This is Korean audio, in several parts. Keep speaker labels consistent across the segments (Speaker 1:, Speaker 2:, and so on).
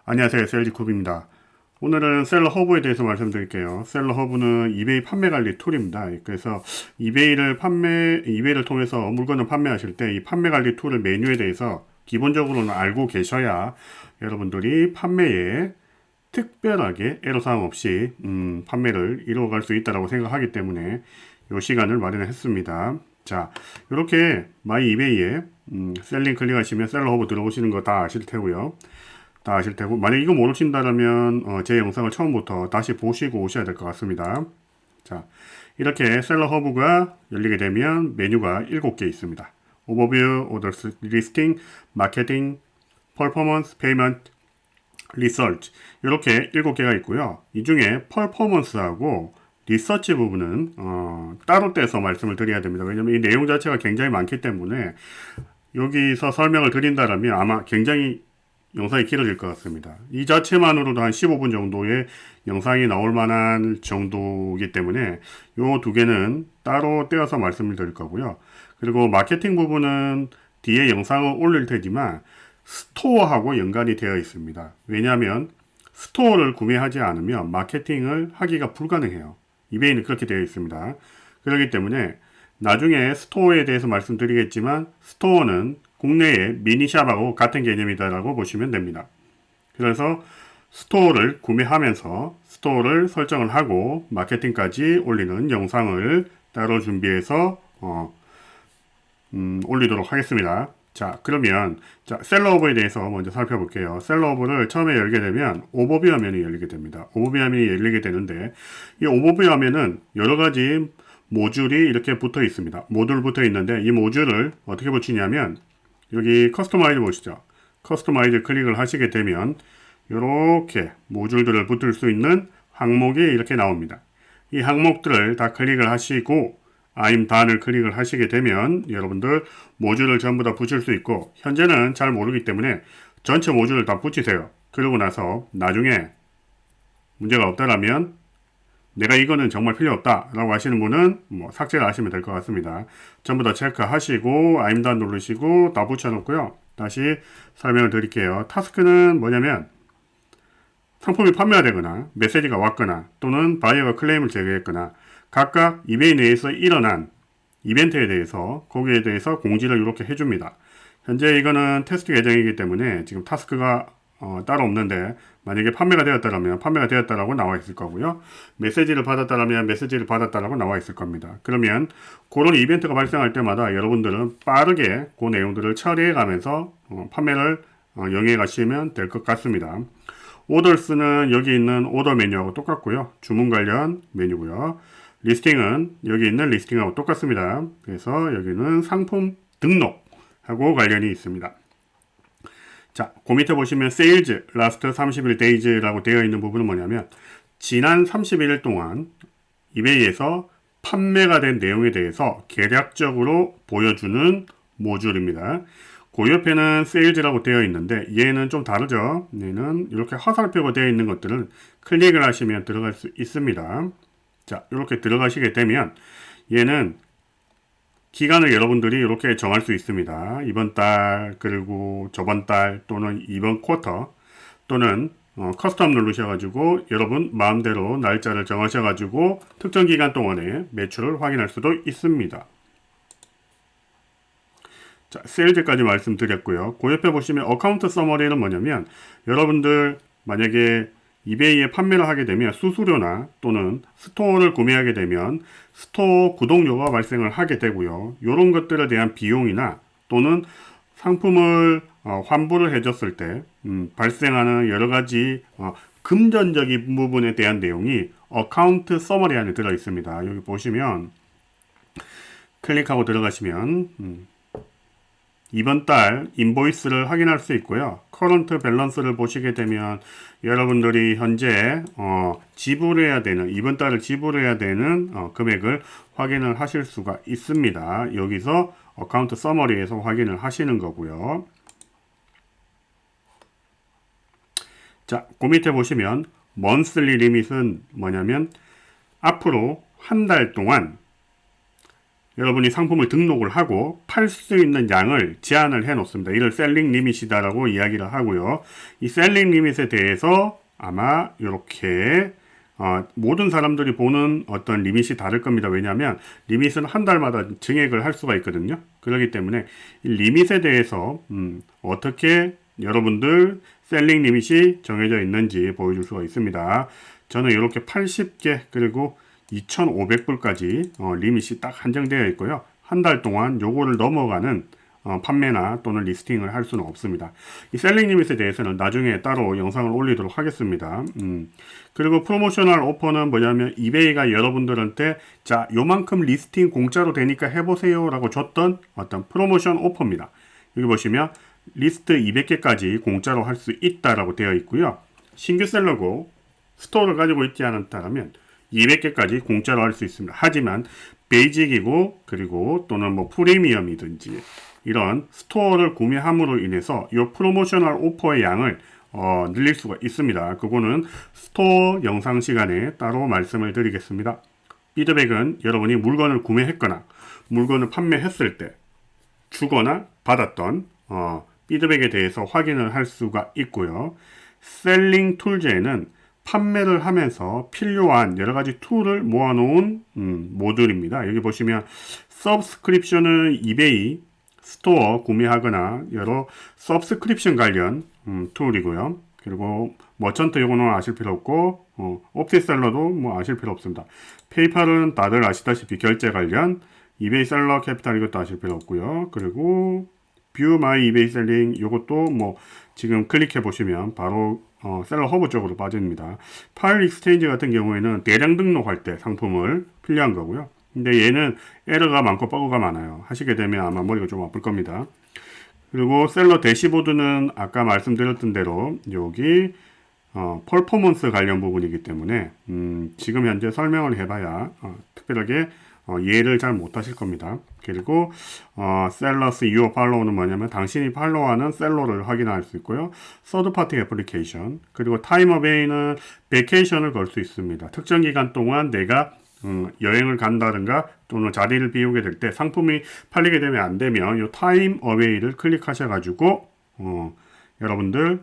Speaker 1: 안녕하세요. 셀지쿱입니다. 오늘은 셀러허브에 대해서 말씀드릴게요. 셀러허브는 이베이 판매 관리 툴입니다. 그래서 이베이를 통해서 물건을 판매하실 때 이 판매 관리 툴의 메뉴에 대해서 기본적으로는 알고 계셔야 여러분들이 판매에 특별하게 애로사항 없이 판매를 이루어갈 수 있다고 생각하기 때문에 이 시간을 마련했습니다. 자, 이렇게 마이 이베이에 셀링 클릭하시면 셀러허브 들어오시는 거 다 아실 테고요. 다 아실 테고, 만약 이거 모르신다면 제 영상을 처음부터 다시 보시고 오셔야 될 것 같습니다. 자, 이렇게 셀러 허브가 열리게 되면 메뉴가 7개 있습니다. 오버뷰, 오더 리스팅, 마케팅, 퍼포먼스, 페이먼트, 리서치 이렇게 7개가 있고요. 이 중에 퍼포먼스하고 리서치 부분은 따로 떼서 말씀을 드려야 됩니다. 왜냐하면 이 내용 자체가 굉장히 많기 때문에 여기서 설명을 드린다면 아마 굉장히 영상이 길어질 것 같습니다. 이 자체만으로도 한 15분 정도의 영상이 나올 만한 정도이기 때문에 이 두 개는 따로 떼어서 말씀을 드릴 거고요. 그리고 마케팅 부분은 뒤에 영상을 올릴 테지만 스토어하고 연관이 되어 있습니다. 왜냐하면 스토어를 구매하지 않으면 마케팅을 하기가 불가능해요. 이베이는 그렇게 되어 있습니다. 그렇기 때문에 나중에 스토어에 대해서 말씀드리겠지만 스토어는 국내의 미니샵하고 같은 개념이다라고 보시면 됩니다. 그래서 스토어를 구매하면서 스토어를 설정을 하고 마케팅까지 올리는 영상을 따로 준비해서 올리도록 하겠습니다. 자, 그러면 셀러오버에 대해서 먼저 살펴볼게요. 셀러오버를 처음에 열게 되면 오버뷰 화면이 열리게 됩니다. 오버뷰 화면이 열리게 되는데 이 오버뷰 화면은 여러 가지 모듈이 이렇게 붙어 있습니다. 모듈 붙어 있는데 이 모듈을 어떻게 붙이냐면 여기 커스터마이즈 보시죠. 커스터마이즈 클릭을 하시게 되면 이렇게 모듈들을 붙일 수 있는 항목이 이렇게 나옵니다. 이 항목들을 다 클릭을 하시고 I'm done을 클릭을 하시게 되면 여러분들 모듈을 전부 다 붙일 수 있고 현재는 잘 모르기 때문에 전체 모듈을 다 붙이세요. 그러고 나서 나중에 문제가 없다라면 내가 이거는 정말 필요 없다 라고 하시는 분은 삭제를 하시면 될 것 같습니다. 전부 다 체크하시고 I'm done 누르시고 다 붙여놓고요. 다시 설명을 드릴게요. 타스크는 뭐냐면 상품이 판매가 되거나 메시지가 왔거나 또는 바이어가 클레임을 제기했거나 각각 이베이 내에서 일어난 이벤트에 대해서 거기에 대해서 공지를 이렇게 해줍니다. 현재 이거는 테스트 계정이기 때문에 지금 타스크가 따로 없는데 만약에 판매가 되었다면 판매가 되었다라고 나와 있을 거고요. 메시지를 받았다면 메시지를 받았다라고 나와 있을 겁니다. 그러면 그런 이벤트가 발생할 때마다 여러분들은 빠르게 그 내용들을 처리해 가면서 판매를 영위해 가시면 될 것 같습니다. 오더스는 여기 있는 오더 메뉴하고 똑같고요. 주문 관련 메뉴고요. 리스팅은 여기 있는 리스팅하고 똑같습니다. 그래서 여기는 상품 등록하고 관련이 있습니다. 자, 그 밑에 보시면 세일즈, 라스트 30일 데이즈라고 되어 있는 부분은 뭐냐면 지난 31일 동안 이베이에서 판매가 된 내용에 대해서 개략적으로 보여주는 모듈입니다. 그 옆에는 세일즈라고 되어 있는데 얘는 좀 다르죠. 얘는 이렇게 화살표가 되어 있는 것들은 클릭을 하시면 들어갈 수 있습니다. 자, 이렇게 들어가시게 되면 얘는 기간을 여러분들이 이렇게 정할 수 있습니다. 이번 달, 그리고 저번 달, 또는 이번 쿼터, 또는 커스텀 누르셔가지고 여러분 마음대로 날짜를 정하셔가지고 특정 기간 동안에 매출을 확인할 수도 있습니다. 자, 세일즈까지 말씀드렸고요. 그 옆에 보시면 어카운트 서머리는 뭐냐면 여러분들 만약에 이베이에 판매를 하게 되면 수수료나 또는 스토어를 구매하게 되면 스토어 구독료가 발생을 하게 되고요. 이런 것들에 대한 비용이나 또는 상품을 환불을 해줬을 때 발생하는 여러 가지 금전적인 부분에 대한 내용이 어카운트 서머리 안에 들어 있습니다. 여기 보시면 클릭하고 들어가시면 이번 달 인보이스를 확인할 수 있고요. 커런트 밸런스를 보시게 되면 여러분들이 현재 지불해야 되는 이번 달을 지불해야 되는 금액을 확인을 하실 수가 있습니다. 여기서 어카운트 서머리에서 확인을 하시는 거고요. 자, 그 밑에 보시면 monthly limit은 뭐냐면 앞으로 한 달 동안 여러분이 상품을 등록을 하고 팔 수 있는 양을 제한을 해 놓습니다. 이를 셀링 리밋이다라고 이야기를 하고요. 이 셀링 리밋에 대해서 아마 이렇게 모든 사람들이 보는 어떤 리밋이 다를 겁니다. 왜냐하면 리밋은 한 달마다 증액을 할 수가 있거든요. 그렇기 때문에 이 리밋에 대해서 어떻게 여러분들 셀링 리밋이 정해져 있는지 보여줄 수가 있습니다. 저는 이렇게 80개 그리고 2,500불까지 리밋이 딱 한정되어 있고요. 한 달 동안 요거를 넘어가는 판매나 또는 리스팅을 할 수는 없습니다. 이 셀링 리밋에 대해서는 나중에 따로 영상을 올리도록 하겠습니다. 그리고 프로모셔널 오퍼는 뭐냐면 이베이가 여러분들한테 자 요만큼 리스팅 공짜로 되니까 해보세요 라고 줬던 어떤 프로모션 오퍼입니다. 여기 보시면 리스트 200개까지 공짜로 할 수 있다라고 되어 있고요. 신규 셀러고 스토어를 가지고 있지 않다면 200개까지 공짜로 할 수 있습니다. 하지만 베이직이고 그리고 또는 뭐 프리미엄이든지 이런 스토어를 구매함으로 인해서 이 프로모셔널 오퍼의 양을 늘릴 수가 있습니다. 그거는 스토어 영상 시간에 따로 말씀을 드리겠습니다. 피드백은 여러분이 물건을 구매했거나 물건을 판매했을 때 주거나 받았던 피드백에 대해서 확인을 할 수가 있고요. 셀링 툴즈에는 판매를 하면서 필요한 여러 가지 툴을 모아놓은 모듈입니다. 여기 보시면 서브스크립션은 이베이 스토어 구매하거나 여러 서브스크립션 관련 툴이고요. 그리고 머천트 요거는 아실 필요 없고 옵티셀러도 뭐 아실 필요 없습니다. 페이팔은 다들 아시다시피 결제 관련 이베이 셀러 캐피탈 이것도 아실 필요 없고요. 그리고 뷰 마이 이베이 셀링 요것도 뭐 지금 클릭해 보시면 바로 셀러 허브 쪽으로 빠집니다. 파일 익스체인지 같은 경우에는 대량 등록할 때 상품을 필요한 거고요. 근데 얘는 에러가 많고 버그가 많아요. 하시게 되면 아마 머리가 좀 아플 겁니다. 그리고 셀러 대시보드는 아까 말씀드렸던 대로 여기 퍼포먼스 관련 부분이기 때문에 지금 현재 설명을 해봐야 특별하게 이해를 잘 못하실 겁니다. 그리고 셀러스 유어 팔로우는 뭐냐면 당신이 팔로우하는 셀러를 확인할 수 있고요. 서드 파티 애플리케이션 그리고 타임 어웨이는 베케이션을 걸 수 있습니다. 특정 기간 동안 내가 여행을 간다든가 또는 자리를 비우게 될 때 상품이 팔리게 되면 안 되면 이 타임 어웨이를 클릭하셔가지고 여러분들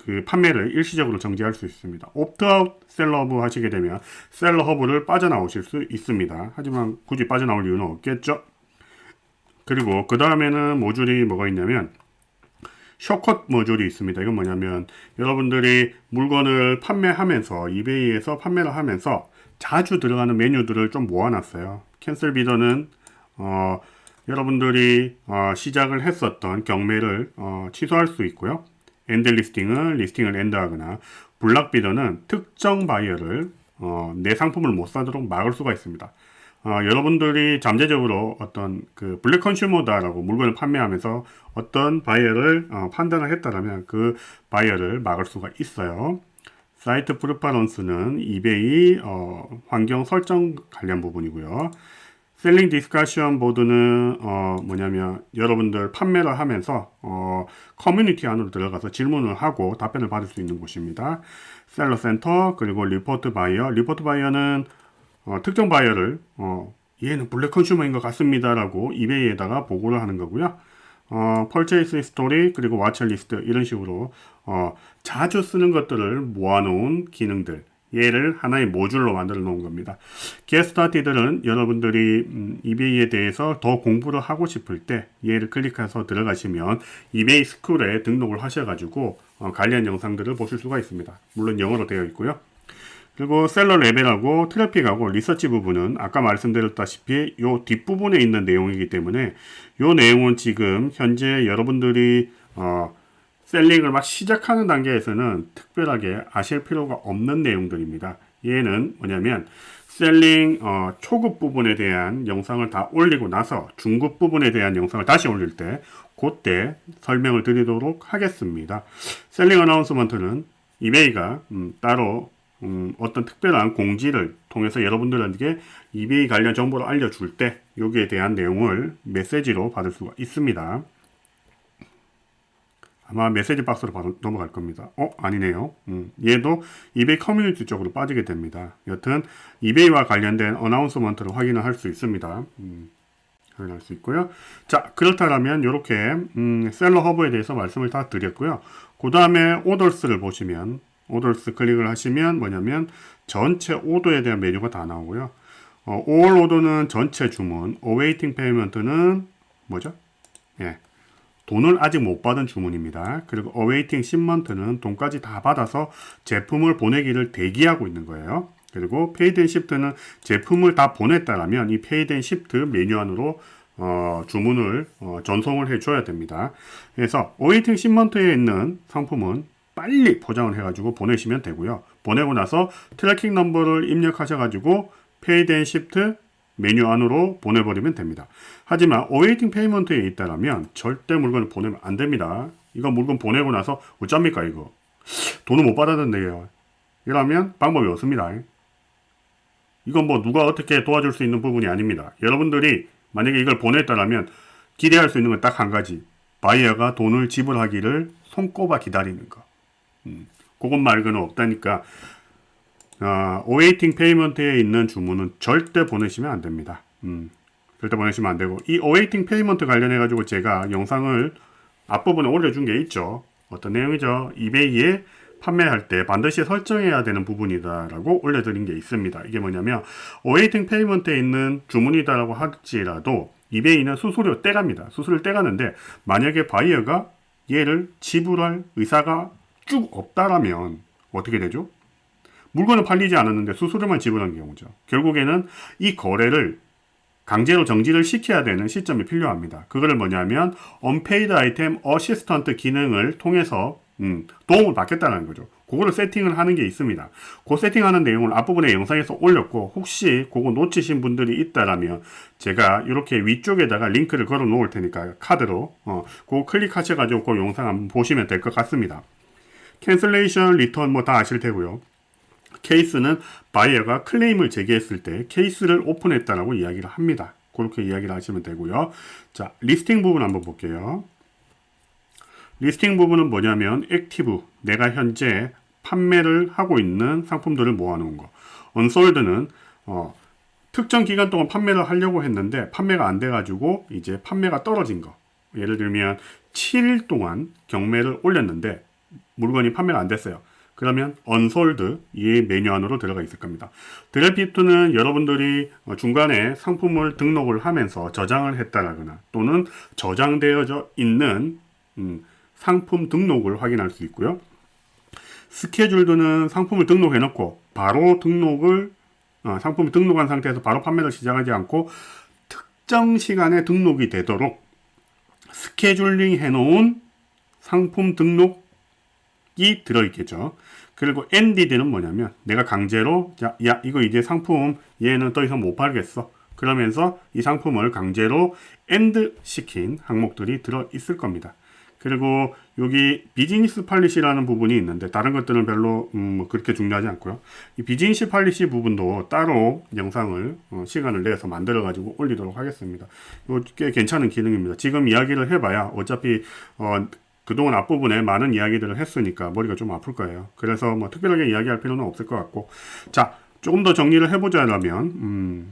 Speaker 1: 그 판매를 일시적으로 정지할 수 있습니다. 옵트아웃 셀러 허브 하시게 되면 셀러 허브를 빠져나오실 수 있습니다. 하지만 굳이 빠져나올 이유는 없겠죠. 그리고 그 다음에는 모듈이 뭐가 있냐면 숏컷 모듈이 있습니다. 이건 뭐냐면 여러분들이 물건을 판매하면서 이베이에서 판매를 하면서 자주 들어가는 메뉴들을 좀 모아놨어요. 캔슬 비더는 여러분들이 시작을 했었던 경매를 취소할 수 있고요. 엔드 리스팅은 리스팅을 엔드하거나 블락 비더는 특정 바이어를 내 상품을 못 사도록 막을 수가 있습니다. 여러분들이 잠재적으로 어떤 그 블랙 컨슈머다라고 물건을 판매하면서 어떤 바이어를 판단을 했다라면 그 바이어를 막을 수가 있어요. 사이트 프리퍼런스는 이베이 환경 설정 관련 부분이고요. 셀링 디스커션 보드는 뭐냐면 여러분들 판매를 하면서 커뮤니티 안으로 들어가서 질문을 하고 답변을 받을 수 있는 곳입니다. 셀러 센터 그리고 리포트 바이어. 리포트 바이어는 특정 바이어를 얘는 블랙 컨슈머인 것 같습니다 라고 이베이에다가 보고를 하는 거고요. 펄체이스 스토리 그리고 와처리스트 이런 식으로 자주 쓰는 것들을 모아놓은 기능들 얘를 하나의 모듈로 만들어 놓은 겁니다. 게스트아티들은 여러분들이 이베이에 대해서 더 공부를 하고 싶을 때 얘를 클릭해서 들어가시면 이베이 스쿨에 등록을 하셔가지고 관련 영상들을 보실 수가 있습니다. 물론 영어로 되어 있고요. 그리고 셀러 레벨하고 트래픽하고 리서치 부분은 아까 말씀드렸다시피 요 뒷부분에 있는 내용이기 때문에 요 내용은 지금 현재 여러분들이 셀링을 막 시작하는 단계에서는 특별하게 아실 필요가 없는 내용들입니다. 얘는 뭐냐면 셀링 초급 부분에 대한 영상을 다 올리고 나서 중급 부분에 대한 영상을 다시 올릴 때 그때 설명을 드리도록 하겠습니다. 셀링 어나운스먼트는 이베이가 따로 어떤 특별한 공지를 통해서 여러분들에게 이베이 관련 정보를 알려줄 때 여기에 대한 내용을 메시지로 받을 수가 있습니다. 아마 메시지 박스로 바로 넘어갈 겁니다. 아니네요. 얘도 이베이 커뮤니티 쪽으로 빠지게 됩니다. 여튼 이베이와 관련된 어나운스먼트를 확인을 할 수 있습니다. 확인할 수 있고요. 자, 그렇다면 이렇게 셀러 허브에 대해서 말씀을 다 드렸고요. 그 다음에 오더스를 보시면 오더스 클릭을 하시면 뭐냐면 전체 오더에 대한 메뉴가 다 나오고요. all 오더는 전체 주문, awaiting payment는 뭐죠? 예, 돈을 아직 못 받은 주문입니다. 그리고 awaiting shipment는 돈까지 다 받아서 제품을 보내기를 대기하고 있는 거예요. 그리고 paid and shipped는 제품을 다 보냈다라면 이 paid and shipped 메뉴 안으로 주문을 전송을 해줘야 됩니다. 그래서 awaiting shipment에 있는 상품은 빨리 포장을 해가지고 보내시면 되고요. 보내고 나서 트래킹 넘버를 입력하셔가지고 paid and shipped 메뉴 안으로 보내버리면 됩니다. 하지만 awaiting payment에 있다라면 절대 물건을 보내면 안 됩니다. 이거 물건 보내고 나서 어쩝니까 이거? 돈을 못 받았는데요. 이러면 방법이 없습니다. 이건 뭐 누가 어떻게 도와줄 수 있는 부분이 아닙니다. 여러분들이 만약에 이걸 보냈다라면 기대할 수 있는 건 딱 한 가지. 바이어가 돈을 지불하기를 손꼽아 기다리는 거. 그것 말고는 없다니까. awaiting payment에 있는 주문은 절대 보내시면 안 됩니다. 절대 보내시면 안 되고, 이 awaiting payment 관련해 가지고 제가 영상을 앞부분에 올려준 게 있죠. 어떤 내용이죠? 이베이에 판매할 때 반드시 설정해야 되는 부분이다라고 올려드린 게 있습니다. 이게 뭐냐면 awaiting payment에 있는 주문이다라고 할지라도 이베이는 수수료 떼갑니다. 수수료를 떼가는데 만약에 바이어가 얘를 지불할 의사가 쭉 없다라면 어떻게 되죠? 물건은 팔리지 않았는데 수수료만 지불한 경우죠. 결국에는 이 거래를 강제로 정지를 시켜야 되는 시점이 필요합니다. 그거를 뭐냐면 unpaid item assistant 기능을 통해서 도움을 받겠다는 거죠. 그거를 세팅을 하는 게 있습니다. 그 세팅하는 내용을 앞부분에 영상에서 올렸고 혹시 그거 놓치신 분들이 있다라면 제가 이렇게 위쪽에다가 링크를 걸어 놓을 테니까 카드로 그거 클릭하셔가지고 그 영상 한번 보시면 될 것 같습니다. cancellation, return 뭐 다 아실 테고요. 케이스는 바이어가 클레임을 제기했을 때 케이스를 오픈했다라고 이야기를 합니다. 그렇게 이야기를 하시면 되고요. 자, 리스팅 부분 한번 볼게요. 리스팅 부분은 뭐냐면 액티브, 내가 현재 판매를 하고 있는 상품들을 모아놓은 거. 언솔드는 특정 기간 동안 판매를 하려고 했는데 판매가 안 돼가지고 이제 판매가 떨어진 거. 예를 들면 7일 동안 경매를 올렸는데 물건이 판매가 안 됐어요. 그러면 unsold 이 메뉴 안으로 들어가 있을 겁니다. 드래프트는 여러분들이 중간에 상품을 등록을 하면서 저장을 했다라거나 또는 저장되어져 있는 상품 등록을 확인할 수 있고요. 스케줄드는 상품을 등록해 놓고 바로 상품을 등록한 상태에서 바로 판매를 시작하지 않고 특정 시간에 등록이 되도록 스케줄링 해놓은 상품 등록이 들어있겠죠. 그리고 ended는 뭐냐면 내가 강제로 야 이거 이제 상품 얘는 더 이상 못 팔겠어. 그러면서 이 상품을 강제로 end 시킨 항목들이 들어있을 겁니다. 그리고 여기 비즈니스 팔리시라는 부분이 있는데 다른 것들은 별로 그렇게 중요하지 않고요. 이 비즈니스 팔리시 부분도 따로 영상을 시간을 내서 만들어 가지고 올리도록 하겠습니다. 이거 꽤 괜찮은 기능입니다. 지금 이야기를 해봐야 어차피 그동안 앞부분에 많은 이야기들을 했으니까 머리가 좀 아플 거예요. 그래서 뭐 특별하게 이야기할 필요는 없을 것 같고, 자, 조금 더 정리를 해보자면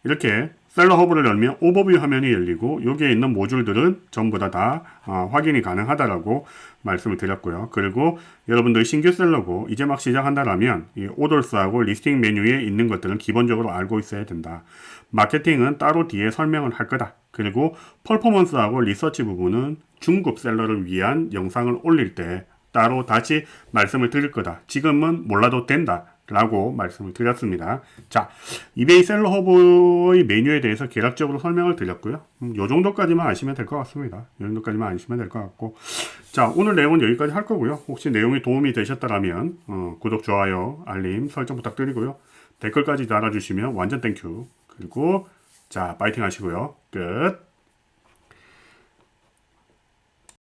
Speaker 1: 이렇게 셀러 허브를 열면 오버뷰 화면이 열리고 여기에 있는 모듈들은 전부 다 확인이 가능하다라고 말씀을 드렸고요. 그리고 여러분들이 신규 셀러고 이제 막 시작한다라면 이 오더스하고 리스팅 메뉴에 있는 것들은 기본적으로 알고 있어야 된다. 마케팅은 따로 뒤에 설명을 할 거다. 그리고 퍼포먼스하고 리서치 부분은 중급 셀러를 위한 영상을 올릴 때 따로 다시 말씀을 드릴 거다. 지금은 몰라도 된다. 라고 말씀을 드렸습니다. 자, 이베이 셀러 허브의 메뉴에 대해서 개략적으로 설명을 드렸고요. 요 정도까지만 아시면 될 것 같습니다. 요 정도까지만 아시면 될 것 같고. 자, 오늘 내용은 여기까지 할 거고요. 혹시 내용이 도움이 되셨다라면 구독, 좋아요, 알림, 설정 부탁드리고요. 댓글까지 달아주시면 완전 땡큐. 그리고 자, 파이팅 하시고요. 끝.